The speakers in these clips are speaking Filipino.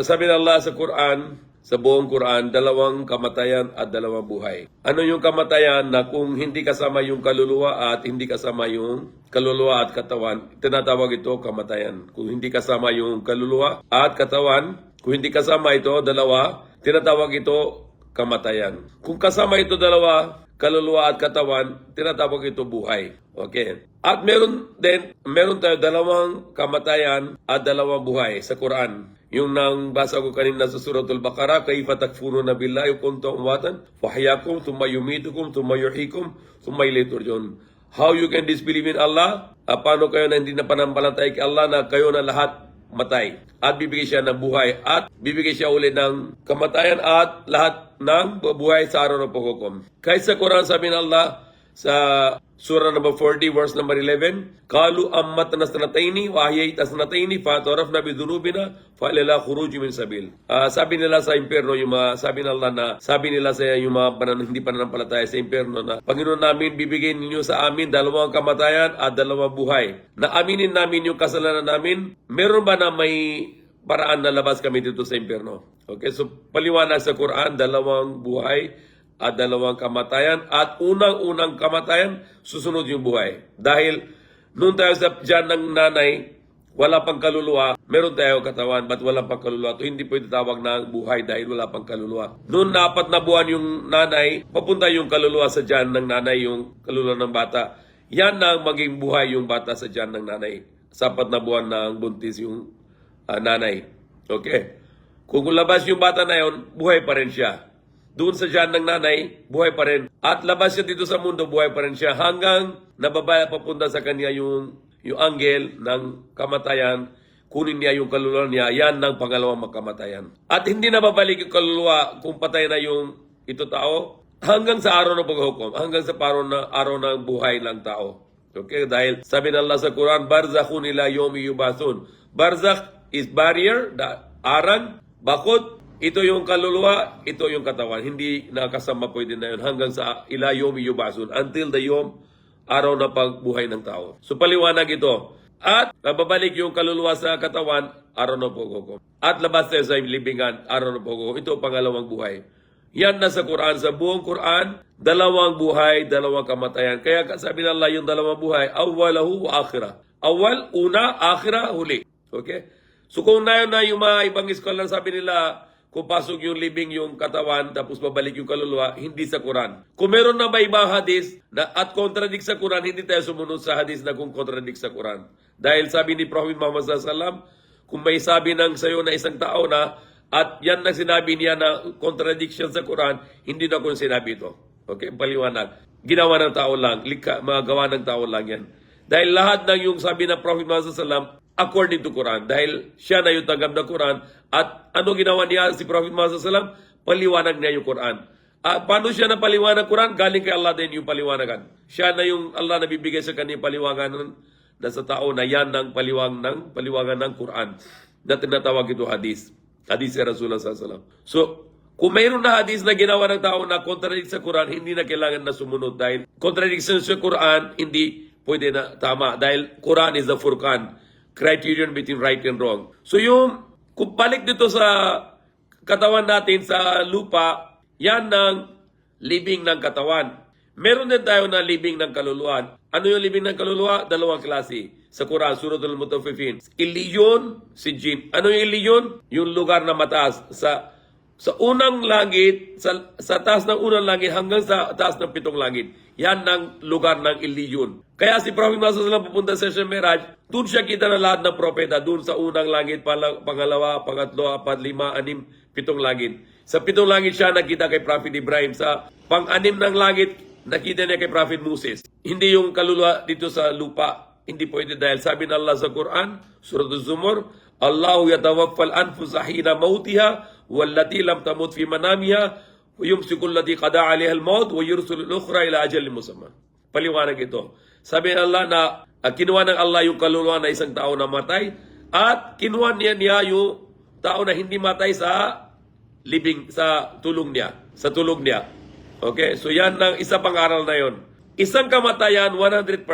Sabi ng Allah sa Quran, sa buong Quran, dalawang kamatayan at dalawang buhay. Ano yung kamatayan na kung hindi kasama yung kaluluwa at hindi kasama yung kaluluwa at katawan, tinatawag ito kamatayan. Kung hindi kasama yung kaluluwa at katawan, kung hindi kasama ito, dalawa, tinatawag ito kamatayan. Kung kasama ito dalawa, kaluluwa at katawan, tinatawag ito buhay. Okay. At meron tayo dalawang kamatayan at dalawang buhay sa Quran. Yung nang basa ko kanina sa Suratul Baqarah, kaifa takfuruna billahi wa kuntum amwatan fahyakum thumma yumitukum thumma yuhyikum thumma ilayhi turja'un. How you can disbelieve in Allah? Paano kayo na hindi na panampalataya kay Allah na kayo na lahat matay? At bibigay siya ng buhay at bibigay siya ulit ng kamatayan at lahat ng buhay sa araw ng paghukom. Kahit sa Quran sabi ng Allah sa Surah number 40, verse number 11, Qalu ammatna sanataini wa ahyayta sanataini fa atarafna bi dhunubina fa ilala khuruj min sabil. Sabi nila sa impyerno yung mga sabi ng Allah na sabi nila sa yung mga hindi pananampalataya sa impyerno na Panginoon namin bibigyan ninyo sa amin dalawang kamatayan at dalawang buhay. Na aminin namin yung kasalanan namin. Meron ba na may paraan na labas kami dito sa impyerno? Okay, so paliwanag sa Quran, dalawang buhay at dalawang kamatayan at unang-unang kamatayan, susunod yung buhay. Dahil noon tayo sa dyan ng nanay, wala pang kaluluwa, meron tayo katawan, but wala pang kaluluwa. Ito hindi pwede tawag na buhay dahil wala pang kaluluwa. Noon na 4 na buwan yung nanay, papunta yung kaluluwa sa dyan ng nanay, yung kaluluwa ng bata. Yan na maging buhay yung bata sa dyan ng nanay. Sa 4 na buwan ng buntis yung nanay. Okay? Kung labas yung bata na yun, buhay pa rin siya. Doon sa dyan ng nanay, buhay pa rin. At labas siya dito sa mundo, buhay pa rin siya. Hanggang nababaya papunta sa kanya yung anghel ng kamatayan, kunin niya yung kaluluwa niya, yan ng pangalawang magkamatayan. At hindi na babalik yung kaluluwa kung patay na yung ito tao, hanggang sa araw ng paghukom, hanggang sa araw ng buhay ng tao. Okay, dahil sabi ng Allah sa Quran, Barzakhun ila yomi yubathun. Barzakh is barrier, arang, bakod. Ito yung kaluluwa, ito yung katawan. Hindi nakasama pwede na yun hanggang sa ila yomi yubasun. Until the yom, araw na pagbuhay ng tao. So paliwanag ito. At nababalik yung kaluluwa sa katawan, araw na paghukom. At labas tayo sa libingan, araw na paghukom. Ito pangalawang buhay. Yan na sa Quran. Sa buong Quran, dalawang buhay, dalawang kamatayan. Kaya sabi ng Allah yung dalawang buhay, awalahu wa akhirah. Awal, una, akhirah, huli. Okay? So kung na yung mga ibang scholar sabi nila, kung pasok yung libing yung katawan, tapos babalik yung kaluluwa, hindi sa Quran. Kung meron na ba ibang hadis na at contradict sa Quran, hindi tayo sumunod sa hadis na kung contradict sa Quran. Dahil sabi ni Prophet Muhammad SAW, kung may sabi ng sayo na isang tao na, at yan na sinabi niya na contradiction sa Quran, hindi na kung sinabi ito. Okay, paliwanag. Ginawa ng tao lang, mga gawa ng tao lang yan. Dahil lahat ng yung sabi ng Prophet Muhammad SAW, according to Quran, dahil siya na yung tanggap ng Quran, at ano ginawa niya si Prophet Muhammad SAW? Paliwanag niya yung Quran. Paano siya na paliwanag Quran? Galing kay Allah din yung paliwanagan. Siya na yung Allah na bibigay sa kanya paliwanagan na sa tao na yan ng paliwanag ng Quran na tinatawag ito hadis. Hadis si Rasulullah SAW. So, kung mayroon na hadis na ginawa ng tao na contradict sa Quran, hindi na kailangan na sumunod dahil contradiction sa Quran, hindi pwede na tama dahil Quran is the Furqan, criterion between right and wrong. So yung kung balik dito sa katawan natin sa lupa, yan ng libing ng katawan. Meron din tayo na libing ng kaluluwa. Ano yung libing ng kaluluwa? Dalawang klase. Sa Quran, Surah Al-Mutaffifin. Iliyon, si Jin. Ano yung iliyon? Yung lugar na mataas. Sa unang langit, sa taas ng unang langit hanggang sa taas ng 7 langit. Yan ang lugar ng iliyon. Kaya si Prophet Muhammad pupunta sa Miraj, doon siya kita na lahat ng propeta, doon sa unang langit, pangalawa, pangatlo, 4, 5, 6, 7 langit. Sa 7 langit siya nakita kay Prophet Ibrahim. Sa pang-6 ng langit, nakita niya kay Prophet Moses. Hindi yung kaluluwa dito sa lupa. Hindi pwede dahil sabi ng Allah sa Quran, Surah Az-Zumur, Allahu yatawaffal anfusa hina mautiha wallati lam tamut fi manamiha yumsiku allati qada 'alayha al-maut wa yursilu al-ukhra ila ajalin musamma. Paliwanag ito. Sabi ng Allah na kinuha ng Allah yung kaluluwa na isang tao na matay at kinuha niya yung tao na hindi matay sa libing, sa tulog niya. Okay? So yan ang isa pang aral na yon. Isang kamatayan, 100%.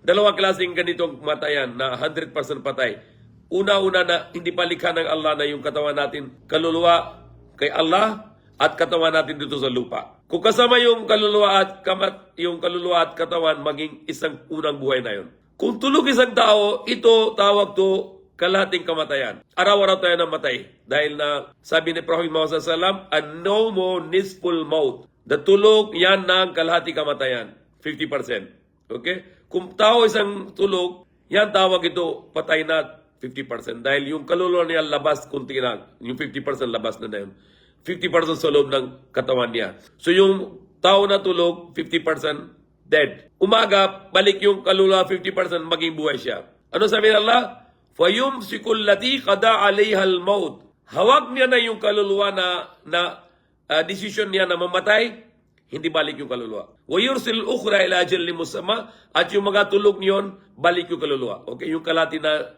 Dalawang klaseng ganitong kamatayan na 100% patay. una-una na hindi pa likha ng Allah na yung katawan natin, kaluluwa kay Allah at katawan natin dito sa lupa. Kung kasama yung kaluluwa at katawan, maging isang unang buhay na yun. Kung tulog isang tao, ito tawag to kalahating kamatayan. Araw-araw tayo namatay. Dahil na sabi ni Prophet Muhammad SAW, an-nawmu nisful maut. The tulog, yan ng kalahating kamatayan. 50%. Okay? Kung tao isang tulog, yan tawag ito patay na 50%. Dahil yung kaluluwa niya labas, kunti na. Yung 50% labas na yun. 50% sa loob ng katawan niya. So yung tao na tulog, 50% dead. Umaga, balik yung kaluluwa 50%, maging buhay siya. Ano sabi ng Allah? فَيُمْسِكُ الَّتِي قَضَى عَلَيْهَا الْمَوْتِ. Hawag niya na yung kaluluwa na decision niya na mamatay, hindi balik yung kaluluwa. وَيُرْسِلْ الْأُخْرَى إِلَى أَجَلٍ مُّسَمًّى. At yung mga tulog niyon, balik yung kaluluwa. Okay, yung kalati na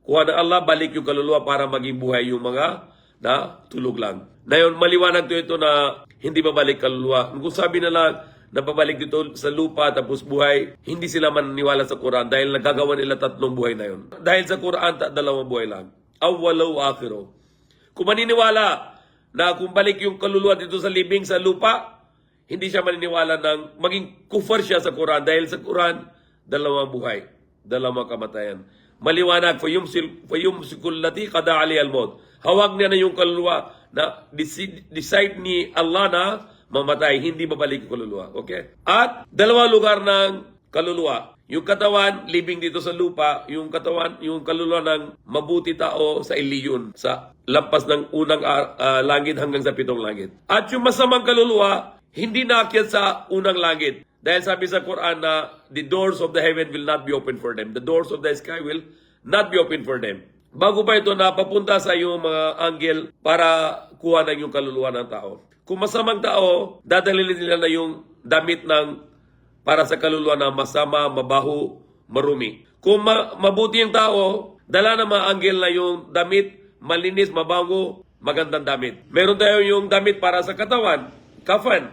kuha ng Allah, balik yung kaluluwa para maging buhay yung mga na tulog lang. Ngayon, maliwanag ito na hindi babalik kaluluwa. Kung sabi nila na babalik dito sa lupa tapos buhay, hindi sila maniniwala sa Quran dahil nagagawa nila 3 buhay na yun. Dahil sa Quran, 2 buhay lang. Awwalaw akhiro. Kung maniniwala na kung balik yung kaluluwa dito sa libing sa lupa, hindi siya maniniwala ng maging kufar siya sa Quran dahil sa Quran, 2 buhay, 2 kamatayan. Maliwanag, fayumsikul lati qada aliyal maut. Hawag niya na yung kaluluwa na decide ni Allah na mamatay, hindi babalik yung kaluluwa. Okay? At 2 lugar ng kaluluwa. Yung katawan, living dito sa lupa, yung kaluluwa ng mabuti tao sa iliyon, sa lampas ng unang langit hanggang sa 7 langit. At yung masamang kaluluwa, hindi naakyat sa unang langit. Dahil sabi sa Quran na the doors of the heaven will not be open for them. The doors of the sky will not be open for them. Bago pa ito napapunta sa iyong mga anghel para kuha ng yung kaluluwa ng tao. Kung masamang tao, dadalhin nila na yung damit para sa kaluluwa na masama, mabaho, marumi. Kung mabuti yung tao, dala ng mga anghel na yung damit, malinis, mabago, magandang damit. Meron tayo yung damit para sa katawan, kafan.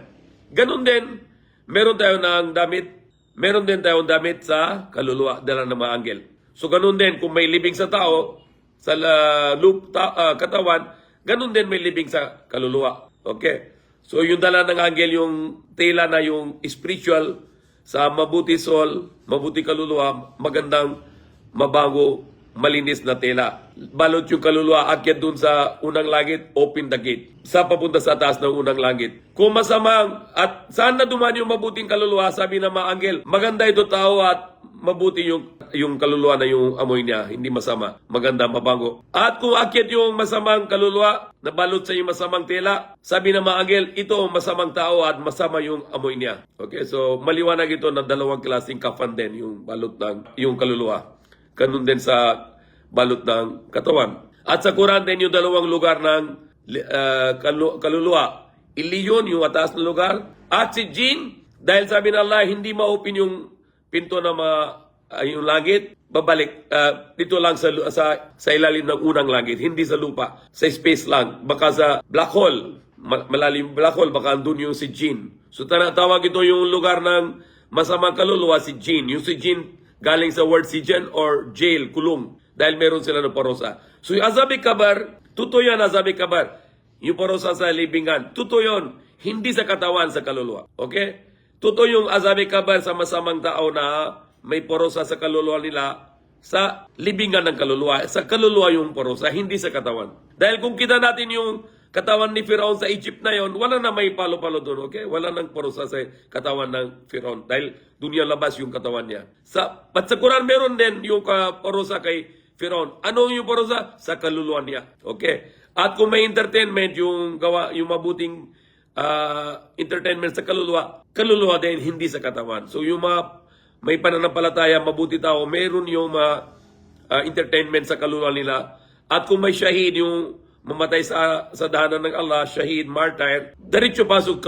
Ganun din, meron din tayong damit sa kaluluwa, dala ng mga anghel. So ganun din, kung may libing sa tao, sa katawan, ganun din may libing sa kaluluwa. Okay? So yung dala ng anghel, yung tela na yung spiritual, sa mabuti soul, mabuti kaluluwa, magandang, mabago, malinis na tela. Balot yung kaluluwa, akyat dun sa unang langit, open the gate. Sa papunta sa taas ng unang langit. Kung masamang, at saan na duman yung mabuting kaluluwa, sabi ng mga anghel, maganda ito tao at mabuti yung kaluluwa na yung amoy niya, hindi masama, maganda, mabango. At kung akyat yung masamang kaluluwa, nabalot sa yung masamang tela, sabi ng mga anghel, ito masamang tao at masama yung amoy niya. Okay, so maliwanag ito na 2 klaseng kafan din, yung balot ng yung kaluluwa. Ganun din sa balot ng katawan. At sa Quran din yung 2 lugar ng kaluluwa. Iliyon, yung mataas na lugar. At si Jinn, dahil sabi ng Allah, hindi ma-open yung pinto na yung langit, babalik dito lang sa ilalim ng unang langit, hindi sa lupa, sa space lang, baka sa black hole, malalim black hole, baka andun yung si Jinn. So tawag ito yung lugar ng masamang kaluluwa, si Jinn. Yung si Jinn galing sa word sijan or jail, kulong, dahil meron sila ng parosa. So yung azabi kabar, totoo yan azabi kabar, yung parosa sa libingan, totoo yun, hindi sa katawan, sa kaluluwa. Okay? Totoo yung azabi kabar sa masamang tao na may porosa sa kaluluwa nila sa libingan ng kaluluwa. Sa kaluluwa yung porosa, hindi sa katawan. Dahil kung kita natin yung katawan ni Firaun sa Egypt na yon, wala na may palo-palo doon, okay? Wala nang porosa sa katawan ng Firaun dahil doon yung labas yung katawan niya. At sa Quran meron din yung porosa kay Firaun. Ano yung porosa? Sa kaluluwa niya. Okay? At kung may entertainment, yung mabuting entertainment sa kaluluwa din, hindi sa katawan. So yung may pananampalataya, mabuti tao, meron yung entertainment sa kaluluwa nila. At kung may shahid, yung mamatay sa dahanan ng Allah, shahid, martyr, diretso pasok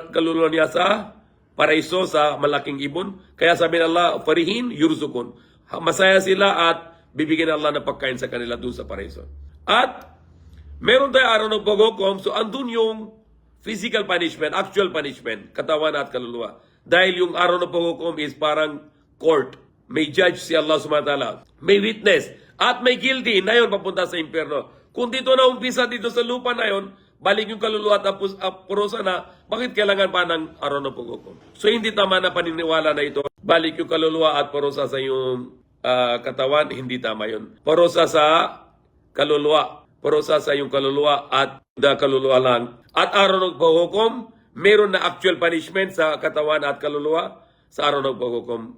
kaluluwa niya sa paraiso, sa malaking ibon. Kaya sabi ng Allah, farihin, yurzukun. Masaya sila at bibigyan ng Allah ng pagkain sa kanila doon sa paraiso. At meron tayo araw ng paghukom, so andun yung physical punishment, actual punishment, katawan at kaluluwa. Dahil yung araw ng paghukom is parang court. may judge si Allah subhanahu wa ta'ala, may witness, at may guilty na yun papunta sa impyerno. Kung dito na umpisa dito sa lupa na yun, balik yung kaluluwa at purusa na, bakit kailangan pa ng araw ng paghukom? So hindi tama na paniniwala na ito. Balik yung kaluluwa at purusa sa iyong katawan, hindi tama yun. Purusa sa kaluluwa. Purusa sa iyong kaluluwa at kaluluwa lang. At araw ng paghukom, meron na actual punishment sa katawan at kaluluwa sa araw ng paghukom.